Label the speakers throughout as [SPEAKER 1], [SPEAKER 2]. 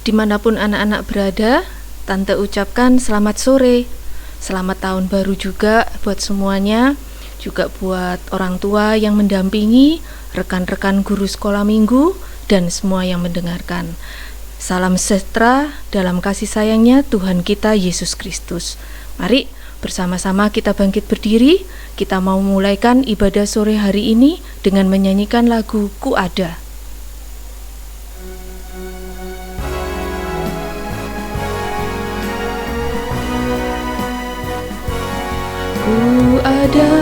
[SPEAKER 1] Dimanapun anak-anak berada, Tante ucapkan selamat sore. Selamat tahun baru juga buat semuanya, juga buat orang tua yang mendampingi, rekan-rekan guru sekolah minggu, dan semua yang mendengarkan. Salam sejahtera dalam kasih sayangnya Tuhan kita Yesus Kristus. Mari bersama-sama kita bangkit berdiri. Kita mau memulaikan ibadah sore hari ini dengan menyanyikan lagu Ku Ada. Ku ada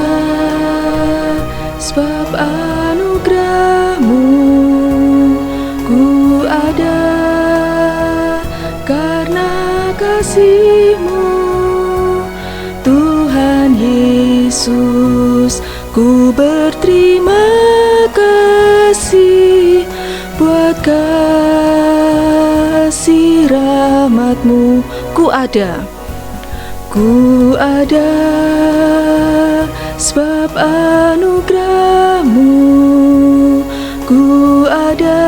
[SPEAKER 1] sebab anugerah-Mu, ku ada karena kasih-Mu, Tuhan Yesus. Ku berterima kasih buat kasih rahmat-Mu. Ku ada. Ku ada sebab anugerah-Mu, ku ada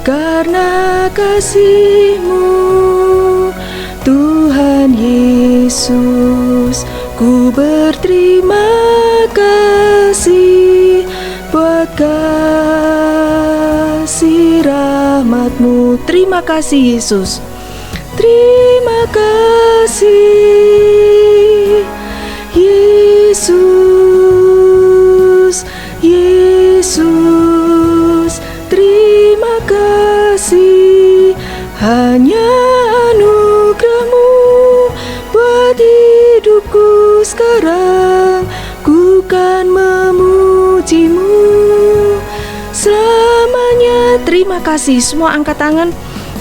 [SPEAKER 1] karena kasih-Mu, Tuhan Yesus. Ku berterima kasih buat kasih rahmat-Mu. Terima kasih Yesus. Terima kasih Yesus, Yesus. Terima kasih, hanya anugerah-Mu buat hidupku sekarang. Ku kan memuji-Mu selamanya. Terima kasih. Semua angkat tangan.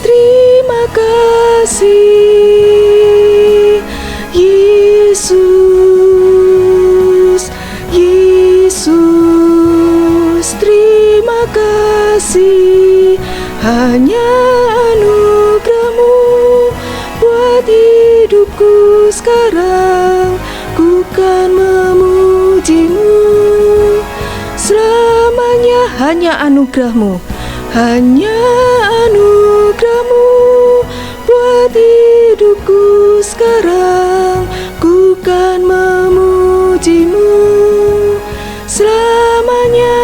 [SPEAKER 1] Terima kasih Yesus, Yesus. Terima kasih, hanya anugerah-Mu buat hidupku sekarang. Ku kan memuji-Mu selamanya. Hanya anugerah-Mu, hanya anugerah-Mu buat hidupku sekarang. Ku kan memuji-Mu selamanya.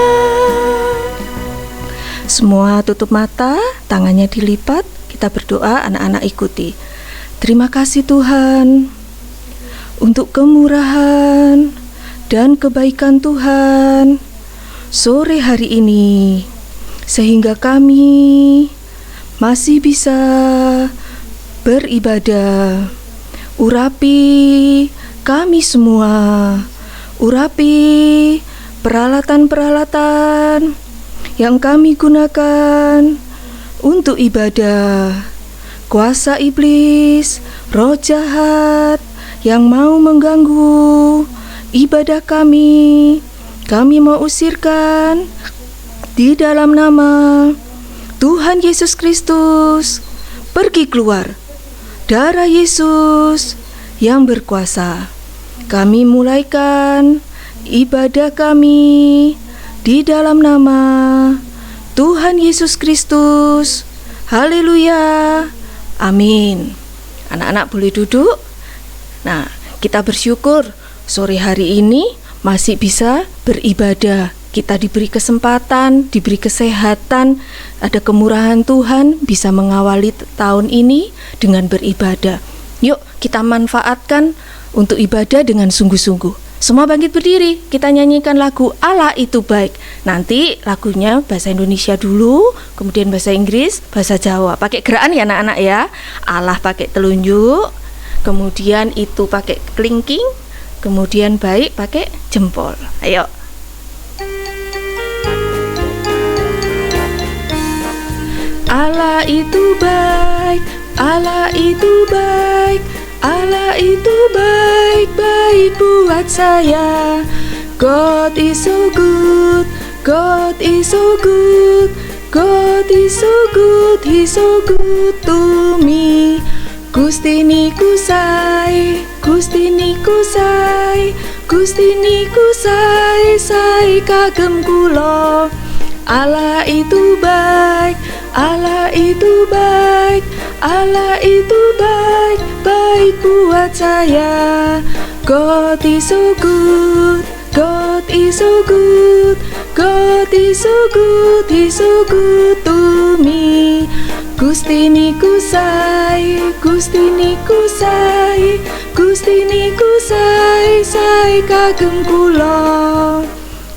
[SPEAKER 1] Semua tutup mata, tangannya dilipat. Kita berdoa, anak-anak ikuti. Terima kasih Tuhan untuk kemurahan dan kebaikan Tuhan sore hari ini, sehingga kami masih bisa beribadah. Urapi kami semua, urapi peralatan-peralatan yang kami gunakan untuk ibadah. Kuasa iblis, roh jahat yang mau mengganggu ibadah kami mau usirkan di dalam nama Tuhan Yesus Kristus. Pergi keluar. Darah Yesus yang berkuasa. Kami mulaikan ibadah kami di dalam nama Tuhan Yesus Kristus. Haleluya. Amin. Anak-anak boleh duduk. Nah, kita bersyukur sore hari ini masih bisa beribadah. Kita diberi kesempatan, diberi kesehatan, ada kemurahan Tuhan, bisa mengawali tahun ini dengan beribadah. Yuk kita manfaatkan untuk ibadah dengan sungguh-sungguh. Semua bangkit berdiri, kita nyanyikan lagu Allah Itu Baik. Nanti lagunya bahasa Indonesia dulu, kemudian bahasa Inggris, bahasa Jawa. Pakai gerakan ya anak-anak ya. Allah pakai telunjuk, kemudian itu pakai kelingking, kemudian baik pakai jempol. Ayo. Allah itu baik, Allah itu baik, Allah itu baik, baik buat saya. God is so good, God is so good, God is so good, He's so good to me. Gusti niku sae, Gusti niku sae, Gusti niku sae, sae kagem kula. Allah itu baik, Allah Allah itu baik, Allah itu baik, baik buat saya. God is so good, God is so good, God is so good, He's so good to me. Gusti niku sae, Gusti niku sae, Gusti niku sae kagem kula.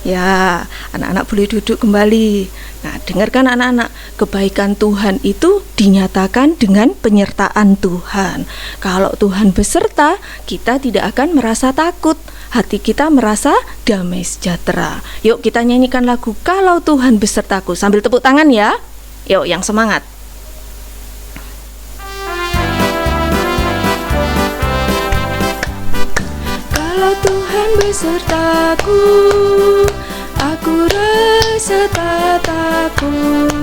[SPEAKER 1] Ya, anak-anak boleh duduk kembali. Nah, dengarkan anak-anak, kebaikan Tuhan itu dinyatakan dengan penyertaan Tuhan. Kalau Tuhan beserta, kita tidak akan merasa takut. Hati kita merasa damai sejahtera. Yuk kita nyanyikan lagu Kalau Tuhan Besertaku sambil tepuk tangan ya. Yuk yang semangat. Kalau Tuhan besertaku, aku rasa tak takut.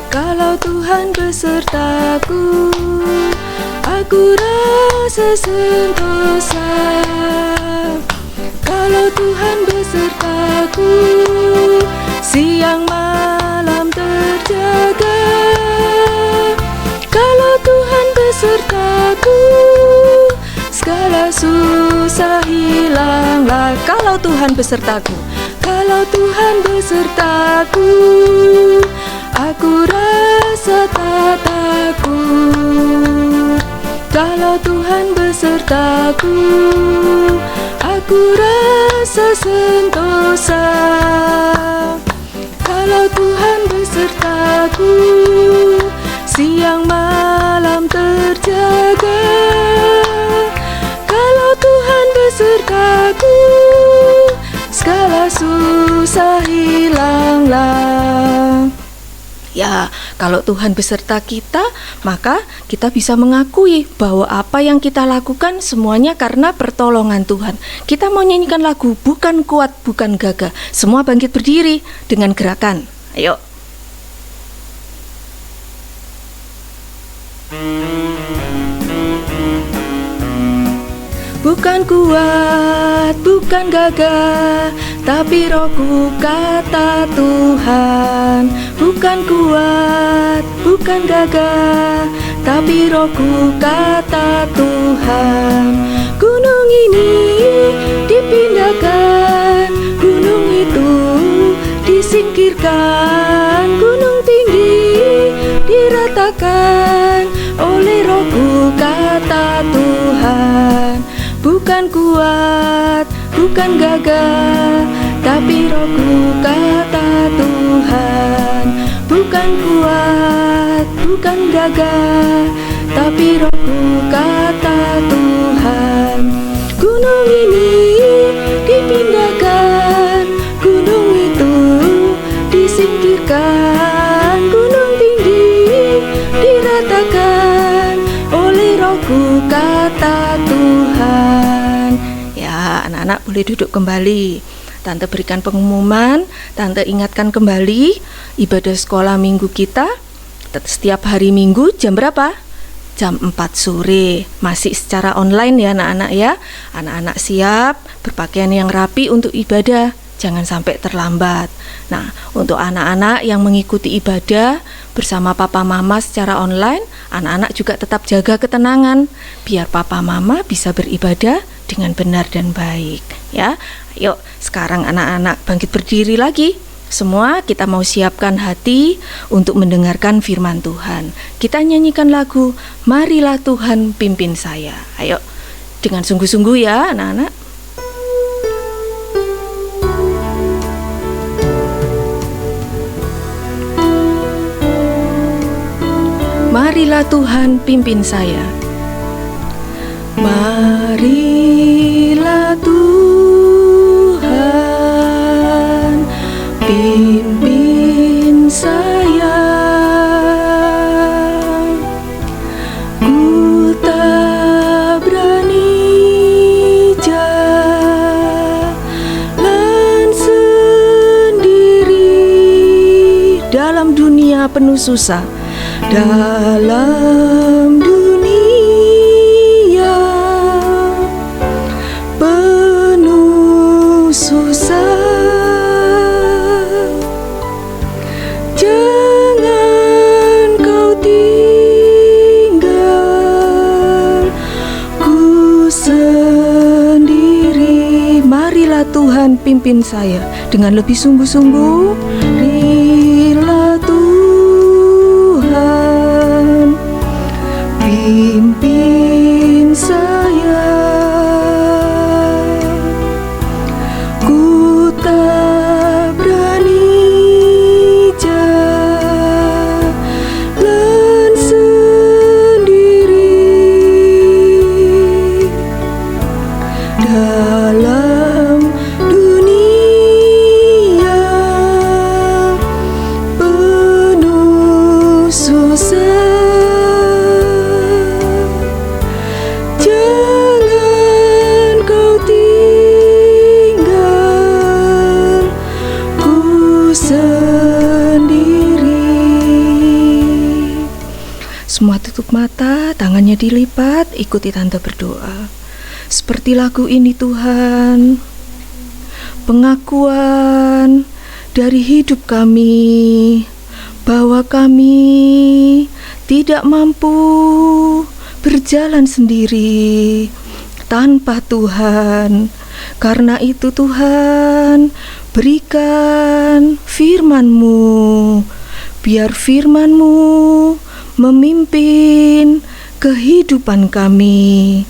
[SPEAKER 1] Kalau Tuhan besertaku, aku rasa sentosa. Kalau Tuhan besertaku, siang malam terjaga. Kalau Tuhan besertaku, segala susah hilanglah. Kalau Tuhan besertaku, kalau Tuhan besertaku, aku rasa tak takut. Kalau Tuhan besertaku, aku rasa sentosa. Kalau Tuhan besertaku, siang malam terjaga. Kalau Tuhan besertaku, segala susah hilanglah. Ya, kalau Tuhan beserta kita, maka kita bisa mengakui bahwa apa yang kita lakukan semuanya karena pertolongan Tuhan. Kita mau nyanyikan lagu Bukan Kuat, Bukan Gagah. Semua bangkit berdiri dengan gerakan. Ayo. Bukan kuat, bukan gagah, tapi rohku kata Tuhan. Bukan kuat, bukan gagah, tapi rohku kata Tuhan. Gunung ini dipindahkan, gunung itu disingkirkan, gunung tinggi diratakan oleh rohku kata Tuhan. Bukan kuat, bukan gagah, tapi rohku kata Tuhan. Bukan kuat, bukan gagah, tapi rohku kata Tuhan. Gunung ini dipindahkan, gunung itu disingkirkan, gunung tinggi diratakan oleh rohku kata Tuhan. Ya, anak-anak boleh duduk kembali. Tante berikan pengumuman, Tante ingatkan kembali ibadah sekolah minggu kita setiap hari Minggu jam berapa? Jam 4 sore. Masih secara online ya anak-anak ya. Anak-anak siap berpakaian yang rapi untuk ibadah. Jangan sampai terlambat. Nah, untuk anak-anak yang mengikuti ibadah bersama papa mama secara online, anak-anak juga tetap jaga ketenangan biar papa mama bisa beribadah dengan benar dan baik ya. Yuk, sekarang anak-anak bangkit berdiri lagi. Semua kita mau siapkan hati untuk mendengarkan firman Tuhan. Kita nyanyikan lagu Marilah Tuhan Pimpin Saya. Ayo, dengan sungguh-sungguh ya anak-anak. Marilah Tuhan pimpin saya. Marilah Tuhan pimpin saya. Ku tak berani jalan sendiri dalam dunia penuh susah. Dalam dunia penuh susah, jangan pimpin saya dengan lebih sungguh-sungguh. Biarlah Tuhan pimpin saya, ku tak berani jalan sendiri dalam dunia penuh susah. Jangan kau tinggalku sendiri. Semua tutup mata, tangannya dilipat, ikuti tante berdoa. Seperti lagu ini Tuhan, pengakuan dari hidup kami bahwa kami tidak mampu berjalan sendiri tanpa Tuhan. Karena itu Tuhan, berikan firman-Mu, biar firman-Mu memimpin kehidupan kami.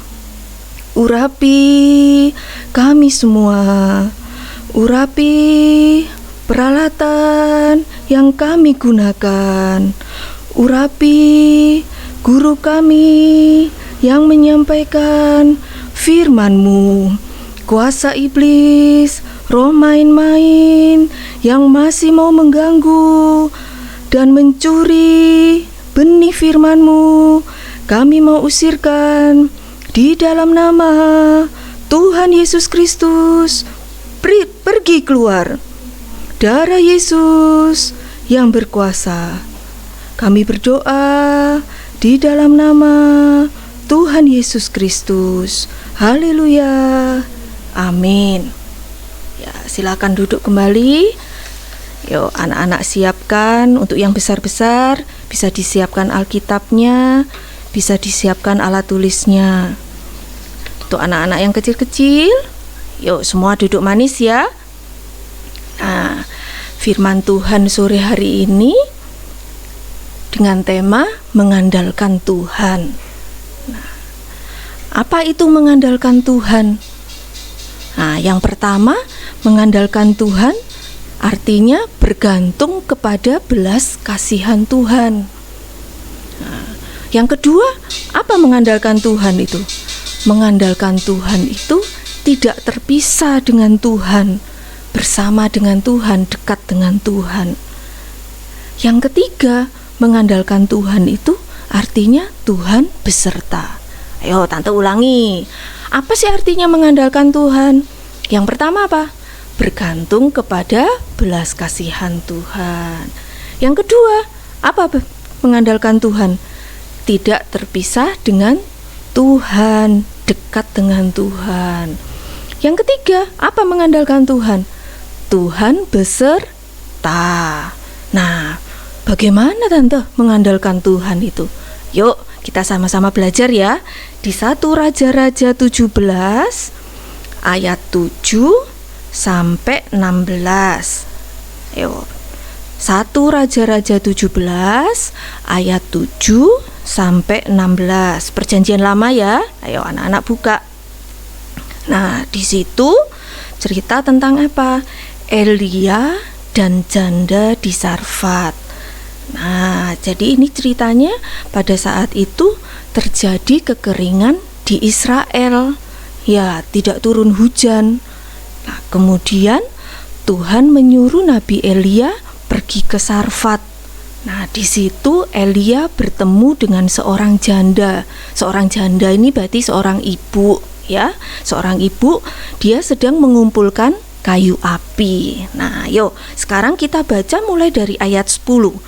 [SPEAKER 1] Urapi kami semua, urapi peralatan yang kami gunakan, urapi guru kami yang menyampaikan firman-Mu. Kuasa iblis, roh main-main yang masih mau mengganggu dan mencuri benih firman-Mu, kami mau usirkan di dalam nama Tuhan Yesus Kristus. Pergi keluar. Darah Yesus yang berkuasa. Kami berdoa di dalam nama Tuhan Yesus Kristus. Haleluya. Amin. Ya, silakan duduk kembali. Yuk, anak-anak siapkan untuk yang besar-besar, bisa disiapkan Alkitabnya, bisa disiapkan alat tulisnya. Untuk anak-anak yang kecil-kecil, yuk semua duduk manis ya. Nah, firman Tuhan sore hari ini dengan tema mengandalkan Tuhan. Nah, apa itu mengandalkan Tuhan? Nah, yang pertama, mengandalkan Tuhan artinya bergantung kepada belas kasihan Tuhan. Nah, yang kedua, apa mengandalkan Tuhan itu? Mengandalkan Tuhan itu tidak terpisah dengan Tuhan, bersama dengan Tuhan, dekat dengan Tuhan. Yang ketiga, mengandalkan Tuhan itu artinya Tuhan beserta. Ayo tante ulangi, apa sih artinya mengandalkan Tuhan? Yang pertama apa? Bergantung kepada belas kasihan Tuhan. Yang kedua, apa mengandalkan Tuhan? Tidak terpisah dengan Tuhan, dekat dengan Tuhan. Yang ketiga, apa mengandalkan Tuhan? Tuhan beserta. Nah, bagaimana tante mengandalkan Tuhan itu? Yuk, kita sama-sama belajar ya. Di 1 Raja-Raja 17 ayat 7 sampai 16. Yuk. 1 Raja-Raja 17 ayat 7 sampai 16. Perjanjian lama ya. Ayo anak-anak buka. Nah, di situ cerita tentang apa? Elia dan janda di Sarfat. Nah, jadi ini ceritanya pada saat itu terjadi kekeringan di Israel. Ya, tidak turun hujan. Nah, kemudian Tuhan menyuruh Nabi Elia pergi ke Sarfat. Nah, di situ Elia bertemu dengan seorang janda. Seorang janda ini berarti seorang ibu, ya. Seorang ibu, dia sedang mengumpulkan kayu api. Nah, yuk, sekarang kita baca mulai dari ayat 10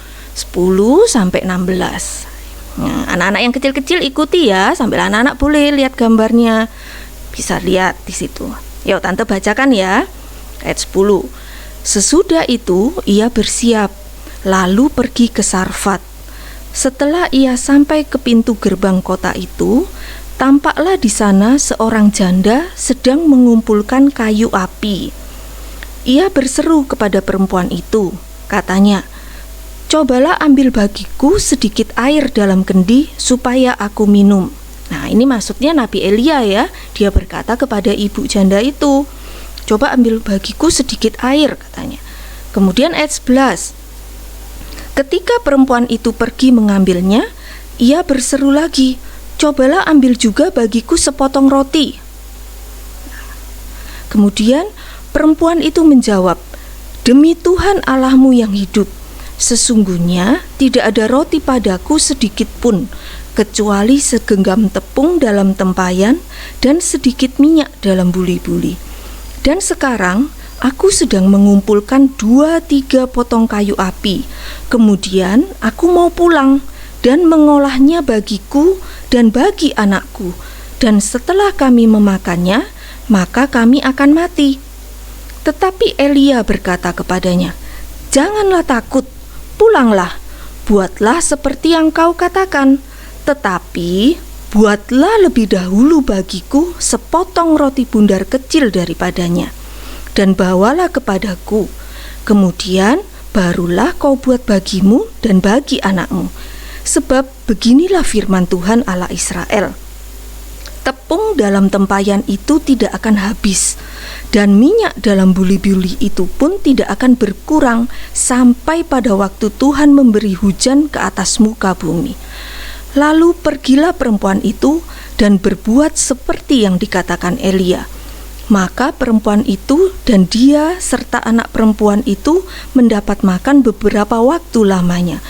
[SPEAKER 1] sampai 16. Nah, anak-anak yang kecil-kecil ikuti ya, sambil anak-anak boleh lihat gambarnya. Bisa lihat di situ. Yuk, tante bacakan ya. Ayat 10. Sesudah itu ia bersiap, lalu pergi ke Sarfat. Setelah ia sampai ke pintu gerbang kota itu, tampaklah di sana seorang janda sedang mengumpulkan kayu api. Ia berseru kepada perempuan itu, katanya, "Cobalah ambil bagiku sedikit air dalam kendi supaya aku minum." Nah, ini maksudnya Nabi Elia ya. Dia berkata kepada ibu janda itu, "Coba ambil bagiku sedikit air," katanya. Kemudian ayat 11. Ketika perempuan itu pergi mengambilnya, ia berseru lagi, "Cobalah ambil juga bagiku sepotong roti." Kemudian perempuan itu menjawab, "Demi Tuhan Allahmu yang hidup, sesungguhnya tidak ada roti padaku sedikit pun, kecuali segenggam tepung dalam tempayan dan sedikit minyak dalam buli-buli. Dan sekarang aku sedang mengumpulkan 2-3 potong kayu api. Kemudian aku mau pulang dan mengolahnya bagiku dan bagi anakku. Dan setelah kami memakannya, maka kami akan mati." Tetapi Elia berkata kepadanya, "Janganlah takut, pulanglah, buatlah seperti yang kau katakan. Tetapi buatlah lebih dahulu bagiku sepotong roti bundar kecil daripadanya, dan bawalah kepadaku. Kemudian barulah kau buat bagimu dan bagi anakmu. Sebab beginilah firman Tuhan Allah Israel, tepung dalam tempayan itu tidak akan habis, dan minyak dalam buli-buli itu pun tidak akan berkurang sampai pada waktu Tuhan memberi hujan ke atas muka bumi." Lalu pergilah perempuan itu dan berbuat seperti yang dikatakan Elia. Maka perempuan itu dan dia serta anak perempuan itu mendapat makan beberapa waktu lamanya.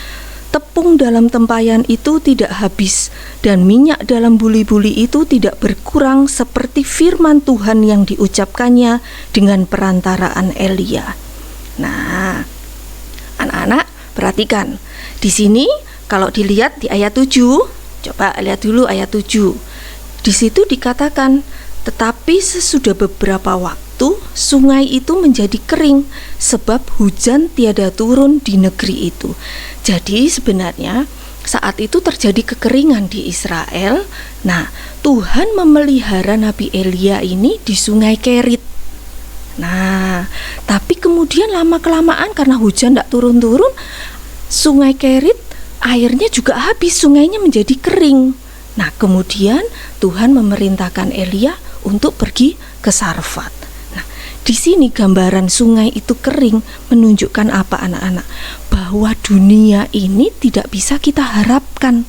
[SPEAKER 1] Tepung dalam tempayan itu tidak habis, dan minyak dalam buli-buli itu tidak berkurang seperti firman Tuhan yang diucapkannya dengan perantaraan Elia. Nah, anak-anak perhatikan. Di sini kalau dilihat di ayat 7, coba lihat dulu ayat 7. Di situ dikatakan, "Tetapi sesudah beberapa waktu sungai itu menjadi kering sebab hujan tiada turun di negeri itu." Jadi sebenarnya saat itu terjadi kekeringan di Israel. Nah, Tuhan memelihara Nabi Elia ini di sungai Kerit. Nah, tapi kemudian lama-kelamaan karena hujan tidak turun-turun, sungai Kerit airnya juga habis, sungainya menjadi kering. Nah, kemudian Tuhan memerintahkan Elia untuk pergi ke Sarfat. Nah, di sini gambaran sungai itu kering menunjukkan apa anak-anak? Bahwa dunia ini tidak bisa kita harapkan.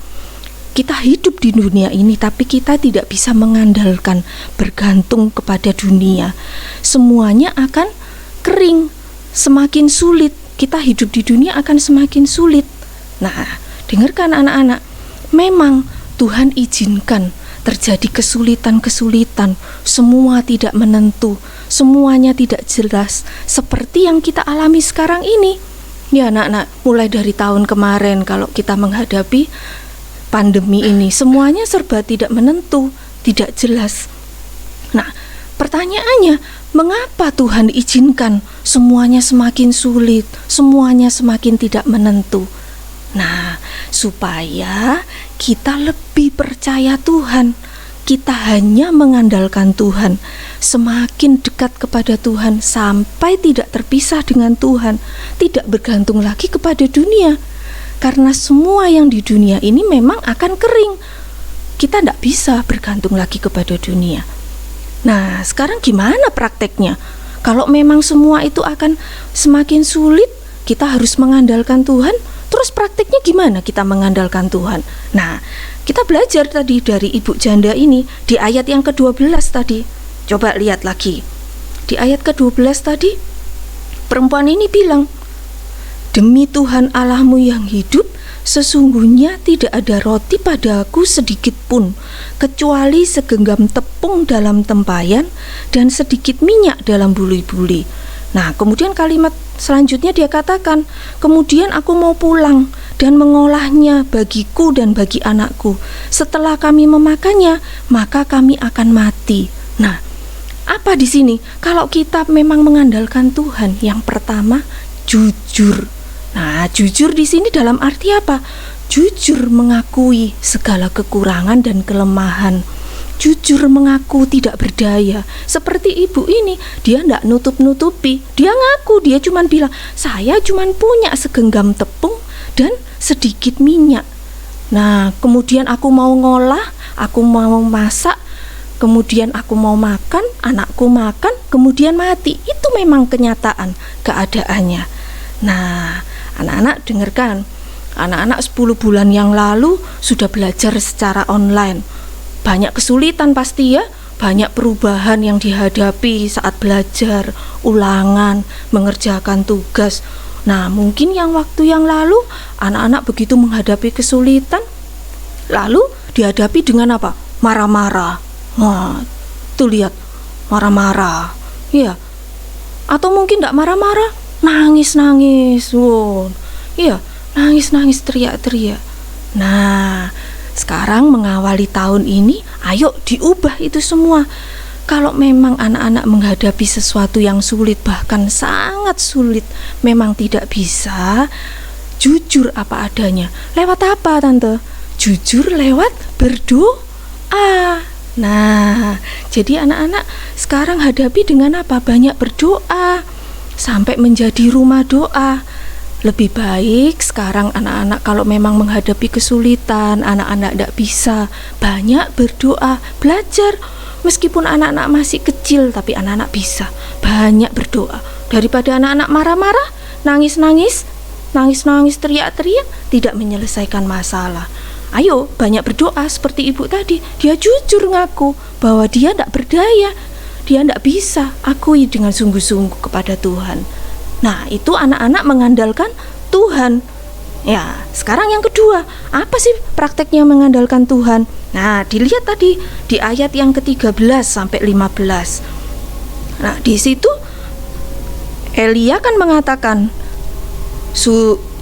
[SPEAKER 1] Kita hidup di dunia ini, tapi kita tidak bisa mengandalkan, bergantung kepada dunia. Semuanya akan kering, semakin sulit. Kita hidup di dunia akan semakin sulit. Nah, dengarkan anak-anak, memang Tuhan izinkan terjadi kesulitan-kesulitan, semua tidak menentu, semuanya tidak jelas, seperti yang kita alami sekarang ini. Ya anak-anak, mulai dari tahun kemarin kalau kita menghadapi pandemi ini, semuanya serba tidak menentu, tidak jelas. Nah, pertanyaannya, mengapa Tuhan izinkan semuanya semakin sulit, semuanya semakin tidak menentu? Nah, supaya kita lebih percaya Tuhan, kita hanya mengandalkan Tuhan, semakin dekat kepada Tuhan sampai tidak terpisah dengan Tuhan, tidak bergantung lagi kepada dunia. Karena semua yang di dunia ini memang akan kering. Kita tidak bisa bergantung lagi kepada dunia. Nah, sekarang gimana prakteknya? Kalau memang semua itu akan semakin sulit, kita harus mengandalkan Tuhan. Terus praktiknya gimana kita mengandalkan Tuhan? Nah, kita belajar tadi dari ibu janda ini di ayat yang ke-12 tadi. Coba lihat lagi. Di ayat ke-12 tadi, perempuan ini bilang, "Demi Tuhan Allahmu yang hidup, sesungguhnya tidak ada roti padaku sedikit pun, kecuali segenggam tepung dalam tempayan dan sedikit minyak dalam buli-buli." Nah, kemudian kalimat selanjutnya dia katakan, "Kemudian aku mau pulang dan mengolahnya bagiku dan bagi anakku. Setelah kami memakannya, maka kami akan mati." Nah, apa di sini? Kalau kita memang mengandalkan Tuhan, yang pertama jujur. Nah, jujur di sini dalam arti apa? Jujur mengakui segala kekurangan dan kelemahan. jujur mengaku tidak berdaya. Seperti ibu ini, dia tidak nutup-nutupi. Dia ngaku, dia cuma bilang, saya cuma punya segenggam tepung dan sedikit minyak. Nah, kemudian aku mau ngolah, aku mau masak, kemudian aku mau makan, anakku makan, kemudian mati. Itu memang kenyataan keadaannya. Nah, anak-anak dengarkan. Anak-anak 10 bulan yang lalu sudah belajar secara online. Banyak kesulitan pasti ya, banyak perubahan yang dihadapi saat belajar, ulangan, mengerjakan tugas. Nah, mungkin yang waktu yang lalu anak-anak begitu menghadapi kesulitan, lalu dihadapi dengan apa? Marah-marah. Nah, tuh lihat, marah-marah. Iya. Atau mungkin tidak marah-marah, nangis-nangis. Wow. Iya, nangis-nangis, teriak-teriak. Nah, sekarang mengawali tahun ini, ayo diubah itu semua. Kalau memang anak-anak menghadapi sesuatu yang sulit, bahkan sangat sulit, memang tidak bisa, jujur apa adanya. Lewat apa, Tante? Jujur lewat berdoa. Nah, jadi anak-anak sekarang hadapi dengan apa? Banyak berdoa, sampai menjadi rumah doa. Lebih baik sekarang anak-anak kalau memang menghadapi kesulitan, anak-anak tidak bisa, banyak berdoa, belajar. Meskipun anak-anak masih kecil, tapi anak-anak bisa banyak berdoa. Daripada anak-anak marah-marah, nangis-nangis, teriak-teriak, tidak menyelesaikan masalah. Ayo banyak berdoa seperti ibu tadi. Dia jujur ngaku bahwa dia tidak berdaya, dia tidak bisa. Akui dengan sungguh-sungguh kepada Tuhan. Nah, itu anak-anak mengandalkan Tuhan. Ya, sekarang yang kedua, apa sih prakteknya mengandalkan Tuhan? Nah, dilihat tadi di ayat yang ke-13 sampai 15. Nah, di situ Elia kan mengatakan,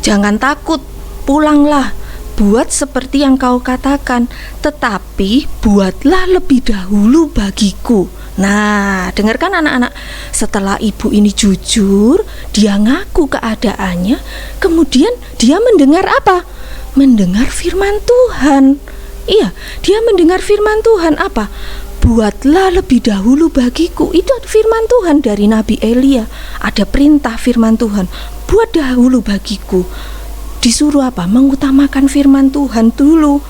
[SPEAKER 1] jangan takut, pulanglah, buat seperti yang kau katakan, tetapi buatlah lebih dahulu bagiku. Nah, dengarkan anak-anak, setelah ibu ini jujur, dia ngaku keadaannya, kemudian dia mendengar apa? Mendengar firman Tuhan. Iya, dia mendengar firman Tuhan apa? Buatlah lebih dahulu bagiku. Itu firman Tuhan dari Nabi Elia. Ada perintah firman Tuhan, buat dahulu bagiku. Disuruh apa? Mengutamakan firman Tuhan dulu.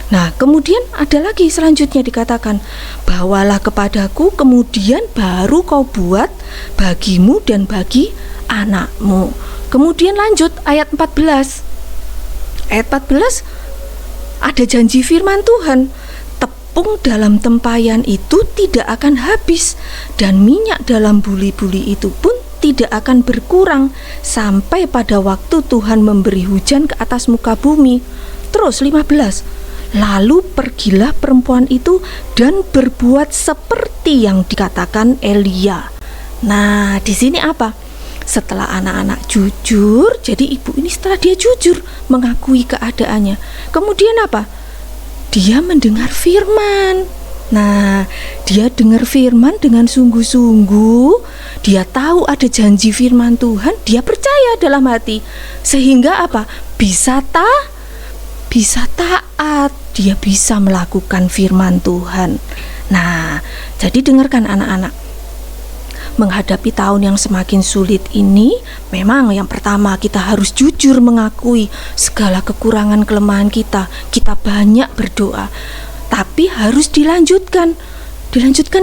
[SPEAKER 1] Nah, kemudian ada lagi selanjutnya dikatakan, bawalah kepadaku, kemudian baru kau buat bagimu dan bagi anakmu. Kemudian lanjut ayat 14. Ayat 14 ada janji firman Tuhan, tepung dalam tempayan itu tidak akan habis, dan minyak dalam buli-buli itu pun tidak akan berkurang sampai pada waktu Tuhan memberi hujan ke atas muka bumi. Terus 15. Lalu pergilah perempuan itu dan berbuat seperti yang dikatakan Elia. Nah, di sini apa? Setelah anak-anak jujur, jadi ibu ini setelah dia jujur mengakui keadaannya, kemudian apa? Dia mendengar firman. Nah, dia dengar firman dengan sungguh-sungguh. Dia tahu ada janji firman Tuhan, dia percaya dalam hati. Sehingga apa? Bisa taat, dia bisa melakukan firman Tuhan. Nah, jadi dengarkan anak-anak, menghadapi tahun yang semakin sulit ini, memang yang pertama kita harus jujur mengakui segala kekurangan kelemahan kita. Kita banyak berdoa, tapi harus dilanjutkan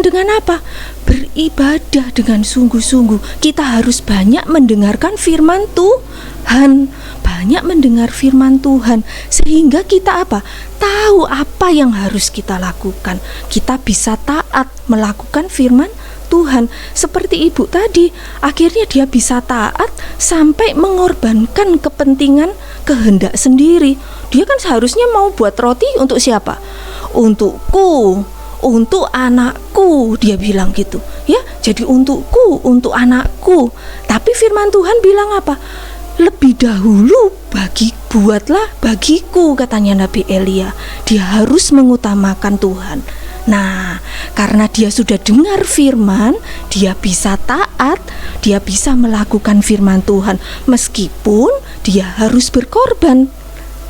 [SPEAKER 1] dengan apa? Beribadah dengan sungguh-sungguh. Kita harus banyak mendengarkan firman Tuhan, banyak mendengar firman Tuhan, sehingga kita apa? Tahu apa yang harus kita lakukan. Kita bisa taat melakukan firman Tuhan. Seperti ibu tadi, akhirnya dia bisa taat sampai mengorbankan kepentingan kehendak sendiri. Dia kan seharusnya mau buat roti untuk siapa? Untukku, untuk anakku, dia bilang gitu ya. Jadi untukku, untuk anakku. Tapi firman Tuhan bilang apa? Lebih dahulu buatlah bagiku, katanya Nabi Elia. Dia harus mengutamakan Tuhan. Nah, karena dia sudah dengar firman, dia bisa taat, dia bisa melakukan firman Tuhan meskipun dia harus berkorban.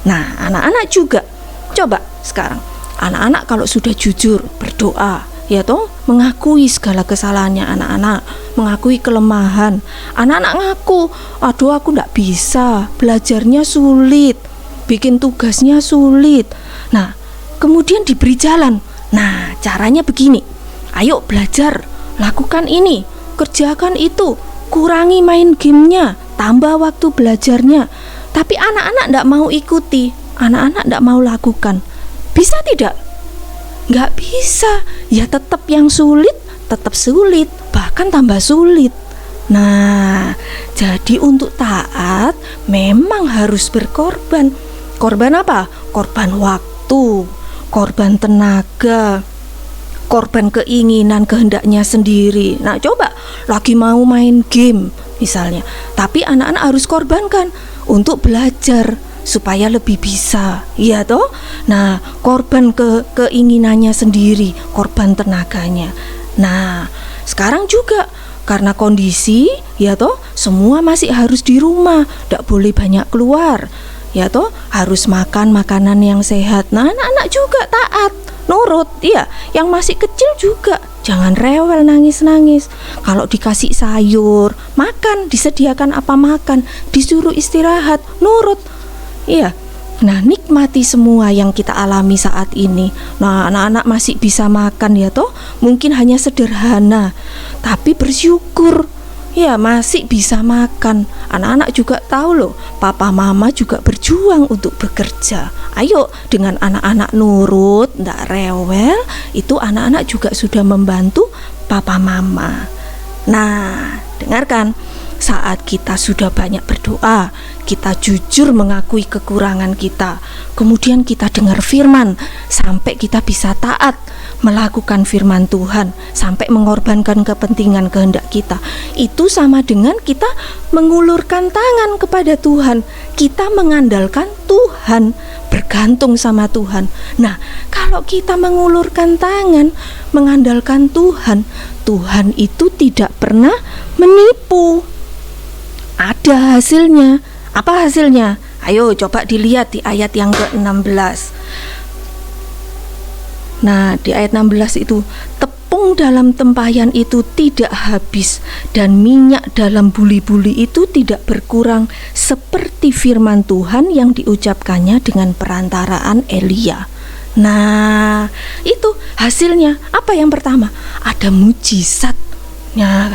[SPEAKER 1] Nah, anak-anak juga coba sekarang, anak-anak kalau sudah jujur berdoa, ya toh, mengakui segala kesalahannya anak-anak, mengakui kelemahan. Anak-anak ngaku, aduh aku nggak bisa, belajarnya sulit, bikin tugasnya sulit. Nah, kemudian diberi jalan. Nah, caranya begini, ayo belajar, lakukan ini, kerjakan itu, kurangi main gamenya, tambah waktu belajarnya. Tapi anak-anak nggak mau ikuti, anak-anak nggak mau lakukan. Bisa tidak? Nggak bisa, ya tetap yang sulit, tetap sulit, bahkan tambah sulit. Nah, jadi untuk taat memang harus berkorban. Korban apa? Korban waktu, korban tenaga, korban keinginan kehendaknya sendiri. Nah, coba lagi mau main game misalnya, tapi anak-anak harus korbankan untuk belajar supaya lebih bisa, ya toh. Nah, korban keinginannya sendiri, korban tenaganya. Nah, sekarang juga karena kondisi, ya toh, semua masih harus di rumah, tidak boleh banyak keluar, ya toh, harus makan makanan yang sehat. Nah, anak-anak juga taat, nurut, iya. Yang masih kecil juga jangan rewel, nangis-nangis. Kalau dikasih sayur, makan, disediakan apa makan, disuruh istirahat, nurut. Iya. Nah, nikmati semua yang kita alami saat ini. Nah, anak-anak masih bisa makan, ya toh, mungkin hanya sederhana, tapi bersyukur. Ya, masih bisa makan. Anak-anak juga tahu loh, papa mama juga berjuang untuk bekerja. Ayo, dengan anak-anak nurut, nggak rewel, itu anak-anak juga sudah membantu papa mama. Nah, dengarkan, saat kita sudah banyak berdoa, kita jujur mengakui kekurangan kita, kemudian kita dengar firman sampai kita bisa taat melakukan firman Tuhan, sampai mengorbankan kepentingan kehendak kita. Itu sama dengan kita mengulurkan tangan kepada Tuhan, kita mengandalkan Tuhan, bergantung sama Tuhan. Nah, kalau kita mengulurkan tangan, mengandalkan Tuhan, Tuhan itu tidak pernah menipu. Ada hasilnya. Apa hasilnya? Ayo coba dilihat di ayat yang ke-16. Nah, di ayat 16 itu, tepung dalam tempayan itu tidak habis dan minyak dalam buli-buli itu tidak berkurang, seperti firman Tuhan yang diucapkannya dengan perantaraan Elia. Nah, itu hasilnya. Apa yang pertama? Ada mujizat. Nah,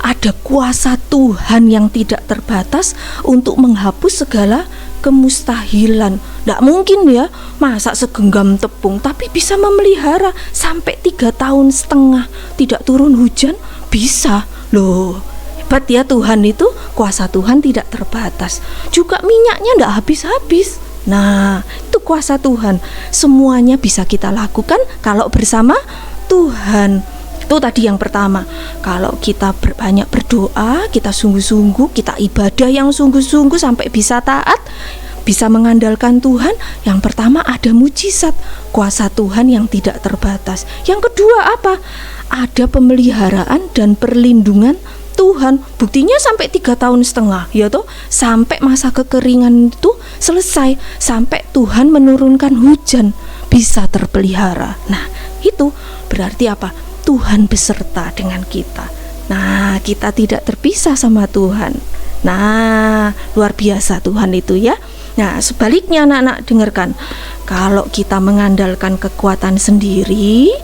[SPEAKER 1] ada kuasa Tuhan yang tidak terbatas untuk menghapus segala kemustahilan. Tidak mungkin ya, masa segenggam tepung tapi bisa memelihara sampai 3,5 tahun tidak turun hujan, bisa loh. Hebat ya Tuhan itu, kuasa Tuhan tidak terbatas. Juga minyaknya tidak habis-habis. Nah, itu kuasa Tuhan. Semuanya bisa kita lakukan kalau bersama Tuhan. Itu tadi yang pertama. Kalau kita banyak berdoa, kita sungguh-sungguh, kita ibadah yang sungguh-sungguh sampai bisa taat, bisa mengandalkan Tuhan, yang pertama ada mujizat, kuasa Tuhan yang tidak terbatas. Yang kedua apa? Ada pemeliharaan dan perlindungan Tuhan. Buktinya sampai 3,5 tahun, ya toh, sampai masa kekeringan itu selesai, sampai Tuhan menurunkan hujan, bisa terpelihara. Nah, itu berarti apa? Tuhan beserta dengan kita. Nah, kita tidak terpisah sama Tuhan. Nah, luar biasa Tuhan itu ya. Nah, sebaliknya anak-anak dengarkan, kalau kita mengandalkan kekuatan sendiri,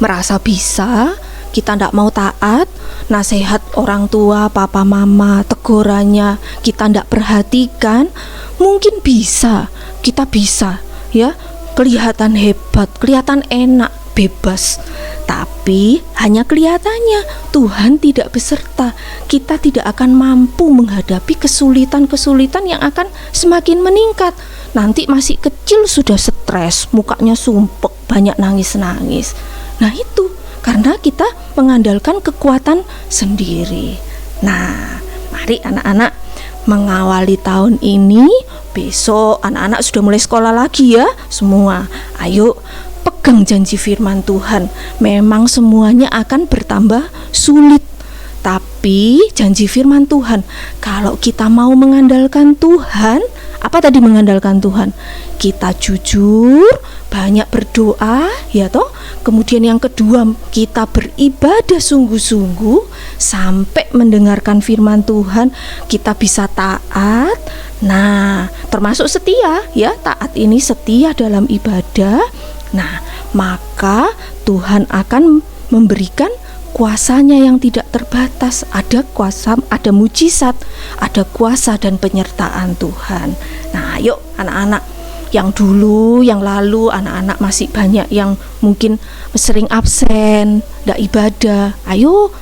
[SPEAKER 1] merasa bisa, kita tidak mau taat, nasihat orang tua, papa mama, tegurannya kita tidak perhatikan, mungkin bisa, kita bisa ya, kelihatan hebat, kelihatan enak, bebas, tapi hanya kelihatannya. Tuhan tidak beserta. Kita tidak akan mampu menghadapi kesulitan-kesulitan yang akan semakin meningkat. Nanti masih kecil sudah stres, mukanya sumpek, banyak nangis-nangis. Nah, itu karena kita mengandalkan kekuatan sendiri. Nah, mari anak-anak mengawali tahun ini. Besok anak-anak sudah mulai sekolah lagi ya semua. Ayo pegang janji firman Tuhan. Memang semuanya akan bertambah sulit, tapi janji firman Tuhan, kalau kita mau mengandalkan Tuhan, Apa tadi mengandalkan Tuhan? Kita jujur, banyak berdoa, ya toh. Kemudian yang kedua, kita beribadah sungguh-sungguh sampai mendengarkan firman Tuhan, kita bisa taat. Nah, termasuk setia, ya, taat ini setia dalam ibadah. Nah, maka Tuhan akan memberikan kuasanya yang tidak terbatas. Ada kuasa, ada mujizat, ada kuasa dan penyertaan Tuhan. Nah, yuk anak-anak, yang dulu, yang lalu, anak-anak masih banyak yang mungkin sering absen, tidak ibadah. Ayo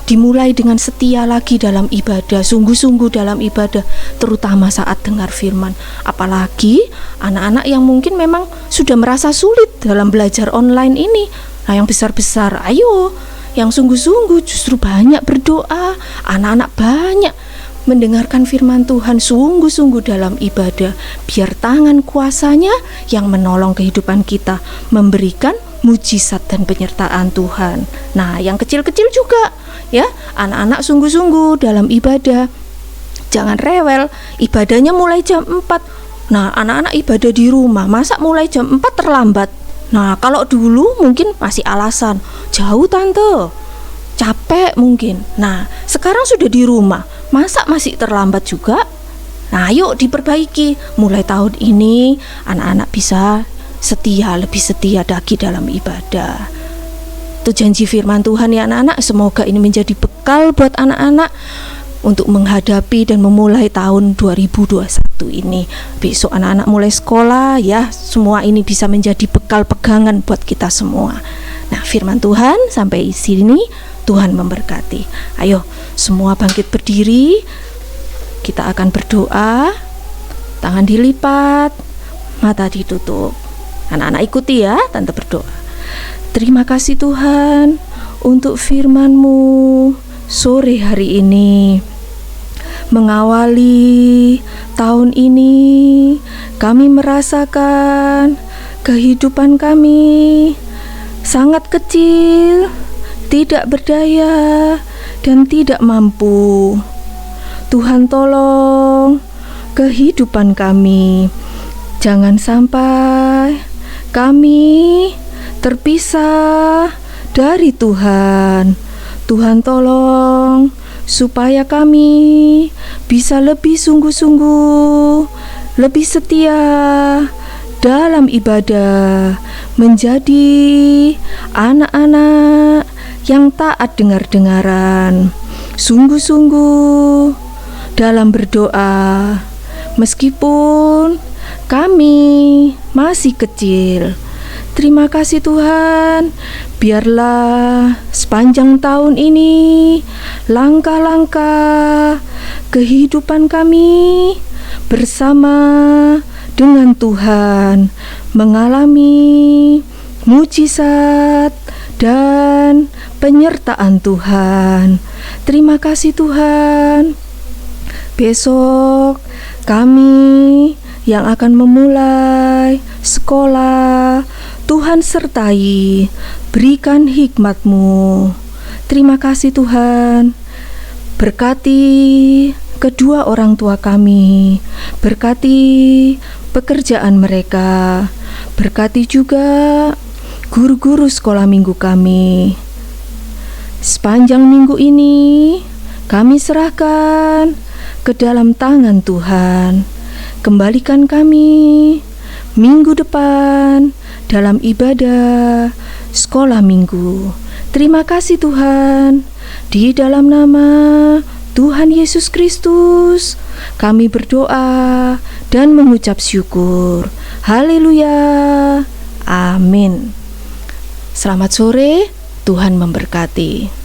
[SPEAKER 1] dimulai dengan setia lagi dalam ibadah, sungguh-sungguh dalam ibadah, terutama saat dengar firman. Apalagi anak-anak yang mungkin memang sudah merasa sulit dalam belajar online ini. Nah, yang besar-besar, ayo yang sungguh-sungguh justru banyak berdoa, anak-anak banyak mendengarkan firman Tuhan sungguh-sungguh dalam ibadah, biar tangan kuasanya yang menolong kehidupan kita, memberikan mujizat dan penyertaan Tuhan. Nah, yang kecil-kecil juga, ya, anak-anak sungguh-sungguh dalam ibadah, jangan rewel, ibadahnya mulai jam 4. Nah, anak-anak ibadah di rumah, masa mulai jam 4 terlambat? Nah, kalau dulu mungkin masih alasan, jauh tante, capek mungkin. Nah, sekarang sudah di rumah, masa masih terlambat juga? Nah, yuk diperbaiki. Mulai tahun ini anak-anak bisa setia, lebih setia lagi dalam ibadah. Itu janji firman Tuhan ya anak-anak. Semoga ini menjadi bekal buat anak-anak untuk menghadapi dan memulai tahun 2021 ini. Besok anak-anak mulai sekolah, ya, semua ini bisa menjadi bekal pegangan buat kita semua. Nah, firman Tuhan sampai sini, Tuhan memberkati. Ayo semua bangkit berdiri, kita akan berdoa, tangan dilipat, mata ditutup. Anak-anak ikuti ya, tante berdoa. Terima kasih Tuhan untuk firman-Mu sore hari ini. Mengawali tahun ini, kami merasakan kehidupan kami sangat kecil, tidak berdaya, dan tidak mampu. Tuhan tolong kehidupan kami. Jangan sampai kami terpisah dari Tuhan. Tuhan tolong supaya kami bisa lebih sungguh-sungguh, lebih setia dalam ibadah, menjadi anak-anak yang taat dengar-dengaran, sungguh-sungguh dalam berdoa, meskipun kami masih kecil. Terima kasih Tuhan, biarlah sepanjang tahun ini langkah-langkah kehidupan kami bersama dengan Tuhan mengalami mujizat dan penyertaan Tuhan. Terima kasih Tuhan. Besok kami yang akan memulai sekolah, Tuhan sertai, berikan hikmat-Mu. Terima kasih Tuhan. Berkati kedua orang tua kami, berkati pekerjaan mereka, berkati juga guru-guru sekolah minggu kami. Sepanjang minggu ini kami serahkan ke dalam tangan Tuhan. Kembalikan kami minggu depan dalam ibadah sekolah minggu. Terima kasih Tuhan. Di dalam nama Tuhan Yesus Kristus kami berdoa dan mengucap syukur. Haleluya. Amin. Selamat sore, Tuhan memberkati.